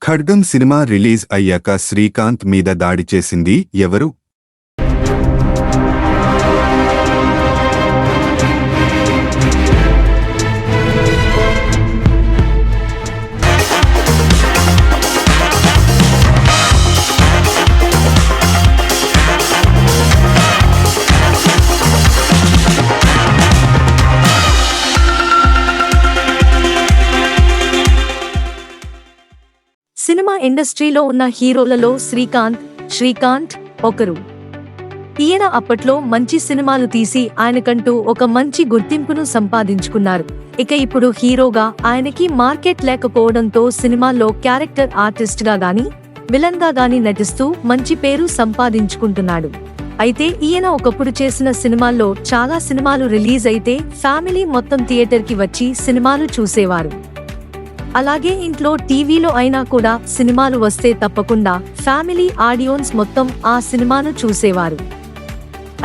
ఖడ్గం cinema release అయ్యాక శ్రీకాంత్ మీద దాడి చేసింది ఎవరు? సినిమా ఇండస్ట్రీలో ఉన్న హీరోలలో శ్రీకాంత్ ఒకరు. ఈయన అప్పట్లో మంచి సినిమాలు తీసి ఆయనకంటూ ఒక మంచి గుర్తింపును సంపాదించుకున్నారు. ఇక ఇప్పుడు హీరోగా ఆయనకి మార్కెట్ లేకపోవడంతో సినిమాల్లో క్యారెక్టర్ ఆర్టిస్ట్ గా గానీ విలన్ గా గానీ నటిస్తూ మంచి పేరు సంపాదించుకుంటున్నాడు. అయితే ఈయన ఒకప్పుడు చేసిన సినిమాల్లో చాలా సినిమాలు రిలీజ్ అయితే ఫ్యామిలీ మొత్తం థియేటర్ కి వచ్చి సినిమాలు చూసేవారు. అలాగే ఇంట్లో టీవీలో అయినా కూడా సినిమాలు వస్తే తప్పకుండా ఫ్యామిలీ ఆడియన్స్ మొత్తం ఆ సినిమాను చూసేవారు.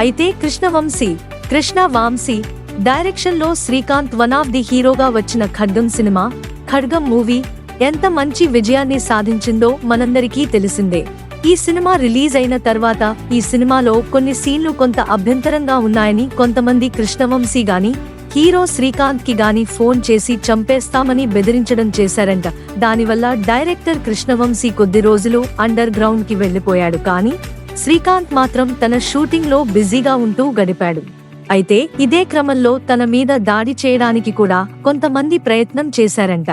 అయితే కృష్ణ వంశీ డైరెక్షన్ లో శ్రీకాంత్ వన్ ఆఫ్ ది హీరోగా వచ్చిన ఖడ్గం మూవీ ఎంత మంచి విజయాన్ని సాధించిందో మనందరికీ తెలిసిందే. ఈ సినిమా రిలీజ్ అయిన తర్వాత ఈ సినిమాలో కొన్ని సీన్లు కొంత అభ్యంతరంగా ఉన్నాయని కొంతమంది కృష్ణవంశీ గాని హీరో శ్రీకాంత్ కి గాని ఫోన్ చేసి చంపేస్తామని బెదిరించడం చేశారంట. దానివల్ల డైరెక్టర్ కృష్ణవంశీ కొద్ది రోజులు అండర్ గ్రౌండ్ కి వెళ్లిపోయాడు. కానీ శ్రీకాంత్ మాత్రం తన షూటింగ్ లో బిజీగా ఉంటూ గడిపాడు. అయితే ఇదే క్రమంలో తన మీద దాడి చేయడానికి కూడా కొంతమంది ప్రయత్నం చేశారంట.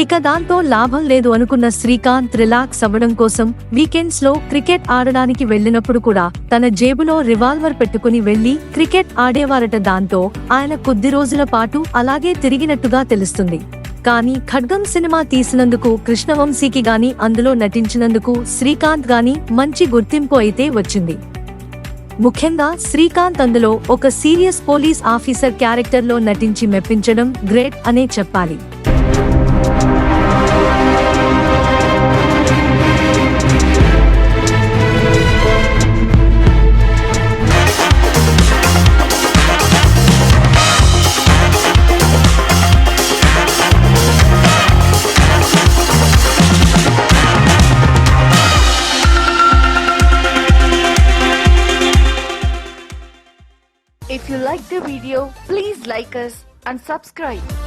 ఇక దాంతో లాభం లేదు అనుకున్న శ్రీకాంత్ రిలాక్స్ అవ్వడం కోసం వీకెండ్స్ లో క్రికెట్ ఆడడానికి వెళ్లినప్పుడు కూడా తన జేబులో రివాల్వర్ పెట్టుకుని వెళ్లి క్రికెట్ ఆడేవారట. దాంతో ఆయన కొద్ది రోజుల పాటు అలాగే తిరిగినట్టుగా తెలుస్తుంది. కానీ ఖడ్గం సినిమా తీసినందుకు కృష్ణవంశీకి గాని అందులో నటించినందుకు శ్రీకాంత్ గాని మంచి గుర్తింపు అయితే వచ్చింది. ముఖ్యంగా శ్రీకాంత్ అందులో ఒక సీరియస్ పోలీస్ ఆఫీసర్ క్యారెక్టర్ లో నటించి మెప్పించడం గ్రేట్ అనే చెప్పాలి. If you like the video, please like us and subscribe.